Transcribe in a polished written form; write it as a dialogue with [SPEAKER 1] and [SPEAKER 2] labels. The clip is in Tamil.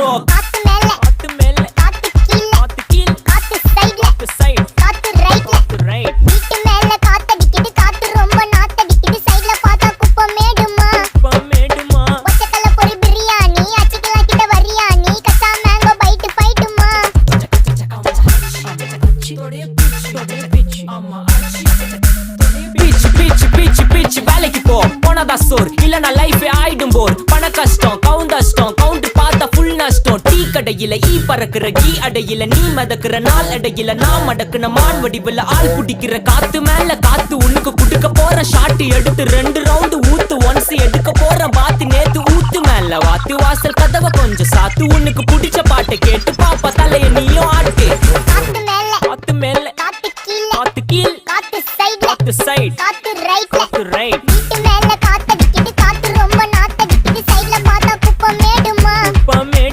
[SPEAKER 1] போ காத்து மேல காத்து மேல காத்து கீழ காத்து கீழ காத்து சைடுல காத்து சைடு காத்து ரைட்ல காத்து ரைட் வீட்டு மேல காத்தடிக்குது காத்து ரொம்ப நாத்தடிக்குது சைடுல பார்த்தா குப்பம் மேடுமா ஒச்சக்கல்ல பொரி பிரியாணி அச்சிக்கலாம் கிட்ட வரியாணி கச்சா மேங்கோ பைட் ஃபைட்டுமா
[SPEAKER 2] பிச்சு வேலைக்கு போ போனதா சோர் இல்லனா லைஃபே ஆயிடும் போர் பண கஷ்டம் கவுண்டஷ்டம் கவுண்டர் பார்த்தா ஃபுல் நஷ்டம் டீ கடையில ஈ பறக்குற கீ அடையில நீ மதக்குற நாள் அடையில நான் மடக்குன மான் வடிவுல ஆள் குடிக்கிற காத்து மேல காத்து உனக்கு குடுக்க போற ஷாட் எடுத்து 2 ரவுண்டு ஊத்து ஒன்ஸ் எடுக்க போற பாத்து நேத்து ஊத்து மேல வாத்து வாசல் கதவை கொஞ்சம் சாத்து உனக்கு பிடிச்ச